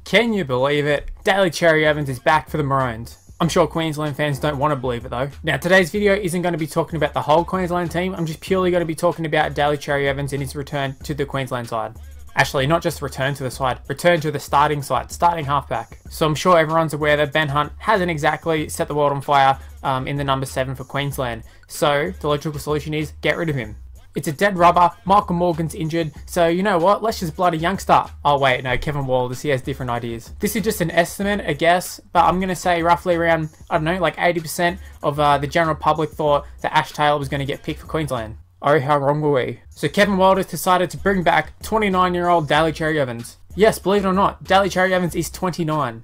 Can you believe it? Daly Cherry-Evans is back for the Maroons. I'm sure Queensland fans don't want to believe it though. Now today's video isn't going to be talking about the whole Queensland team, I'm just purely going to be talking about Daly Cherry-Evans and his return to the Queensland side. Actually, not just return to the side, return to the starting side, starting halfback. So I'm sure everyone's aware that Ben Hunt hasn't exactly set the world on fire in the number 7 for Queensland. So the logical solution is get rid of him. It's a dead rubber, Michael Morgan's injured, so you know what, let's just blood a youngster. Oh wait, no, Kevin Walters, he has different ideas. This is just an estimate, a guess, but I'm going to say roughly around, I don't know, like 80% of the general public thought that Ash Taylor was going to get picked for Queensland. Oh, how wrong were we? So Kevin Walters decided to bring back 29-year-old Daly Cherry-Evans. Yes, believe it or not, Daly Cherry-Evans is 29.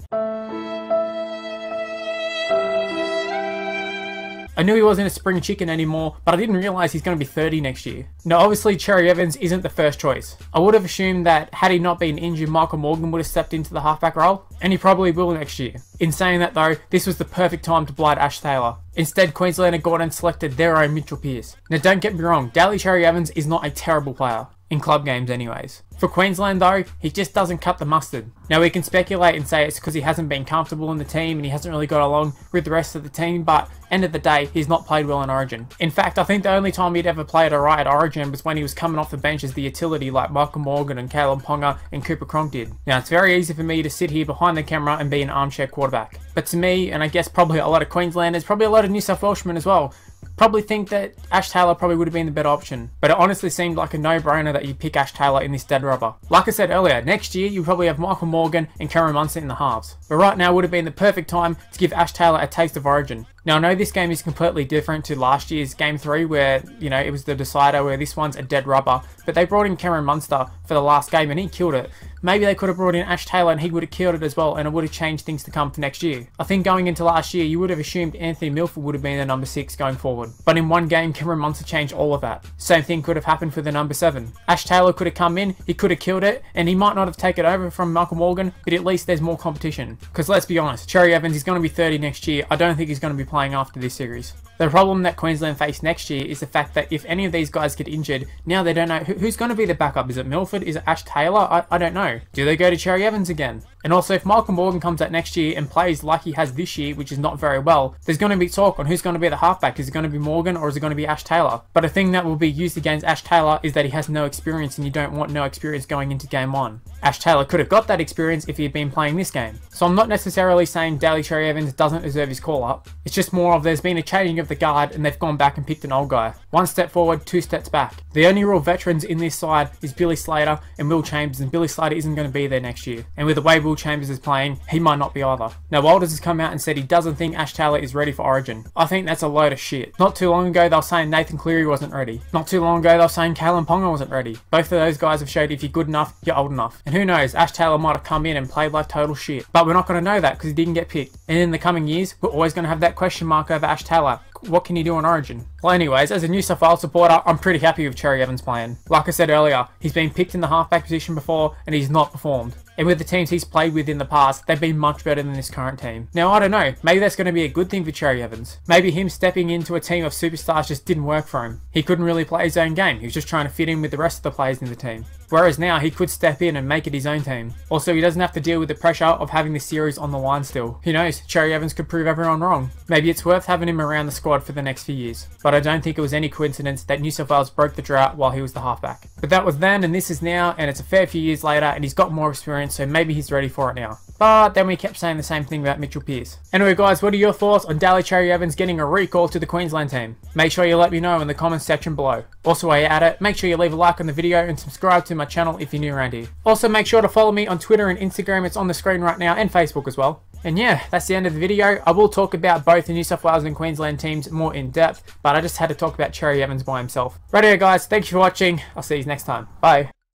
I knew he wasn't a spring chicken anymore, but I didn't realise he's going to be 30 next year. Now obviously Cherry-Evans isn't the first choice. I would have assumed that had he not been injured, Michael Morgan would have stepped into the halfback role, and he probably will next year. In saying that though, this was the perfect time to blight Ash Taylor. Instead, Queensland had gone and selected their own Mitchell Pearce. Now don't get me wrong, Daly Cherry-Evans is not a terrible player. In club games anyways. For Queensland though, he just doesn't cut the mustard. Now we can speculate and say it's because he hasn't been comfortable in the team and he hasn't really got along with the rest of the team, but end of the day, he's not played well in Origin. In fact, I think the only time he'd ever played alright at Origin was when he was coming off the bench as the utility like Michael Morgan and Caleb Ponga and Cooper Cronk did. Now it's very easy for me to sit here behind the camera and be an armchair quarterback. But to me, and I guess probably a lot of Queenslanders, probably a lot of New South Welshmen as well, probably think that Ash Taylor probably would have been the better option. But it honestly seemed like a no-brainer that you pick Ash Taylor in this dead rubber. Like I said earlier, next year you probably have Michael Morgan and Cameron Munson in the halves. But right now would have been the perfect time to give Ash Taylor a taste of Origin. Now I know this game is completely different to last year's Game 3 where, you know, it was the decider, where this one's a dead rubber. But they brought in Cameron Munster for the last game and he killed it. Maybe they could have brought in Ash Taylor and he would have killed it as well, and it would have changed things to come for next year. I think going into last year you would have assumed Anthony Milford would have been the number 6 going forward. But in one game Cameron Munster changed all of that. Same thing could have happened for the number 7. Ash Taylor could have come in, he could have killed it, and he might not have taken over from Michael Morgan, but at least there's more competition. Because let's be honest, Cherry-Evans is going to be 30 next year. I don't think he's going to be playing after this series. The problem that Queensland face next year is the fact that if any of these guys get injured, now they don't know who's going to be the backup. Is it Milford? Is it Ash Taylor? I don't know. Do they go to Cherry-Evans again? And also, if Michael Morgan comes out next year and plays like he has this year, which is not very well, there's going to be talk on who's going to be the halfback. Is it going to be Morgan or is it going to be Ash Taylor? But a thing that will be used against Ash Taylor is that he has no experience, and you don't want no experience going into game 1. Ash Taylor could have got that experience if he had been playing this game. So I'm not necessarily saying Daly Cherry-Evans doesn't deserve his call-up. It's just more of there's been a changing of the guard and they've gone back and picked an old guy. 1 step forward, 2 steps back. The only real veterans in this side is Billy Slater and Will Chambers, and Billy Slater isn't going to be there next year. And with the way Will Chambers is playing, he might not be either. Now Walters has come out and said he doesn't think Ash Taylor is ready for Origin. I think that's a load of shit. Not too long ago they were saying Nathan Cleary wasn't ready. Not too long ago they were saying Caleb Ponga wasn't ready. Both of those guys have showed if you're good enough, you're old enough. And who knows, Ash Taylor might have come in and played like total shit. But we're not going to know that because he didn't get picked. And in the coming years, we're always going to have that question mark over Ash Taylor. What can he do on Origin? Well anyways, as a New South Wales supporter, I'm pretty happy with Cherry-Evans playing. Like I said earlier, he's been picked in the halfback position before and he's not performed. And with the teams he's played with in the past, they've been much better than this current team. Now I don't know, maybe that's going to be a good thing for Cherry-Evans. Maybe him stepping into a team of superstars just didn't work for him. He couldn't really play his own game, he was just trying to fit in with the rest of the players in the team. Whereas now he could step in and make it his own team. Also, he doesn't have to deal with the pressure of having this series on the line still. Who knows, Cherry-Evans could prove everyone wrong. Maybe it's worth having him around the squad for the next few years. But I don't think it was any coincidence that New South Wales broke the drought while he was the halfback. But that was then and this is now, and it's a fair few years later and he's got more experience, so maybe he's ready for it now. But then we kept saying the same thing about Mitchell Pearce. Anyway guys, what are your thoughts on Daly Cherry-Evans getting a recall to the Queensland team? Make sure you let me know in the comments section below. Also while you're at it, make sure you leave a like on the video and subscribe to my channel if you're new around here. Also make sure to follow me on Twitter and Instagram, it's on the screen right now, and Facebook as well. And yeah, that's the end of the video. I will talk about both the New South Wales and Queensland teams more in depth, but I just had to talk about Cherry-Evans by himself. Rightio guys, thank you for watching. I'll see you next time. Bye.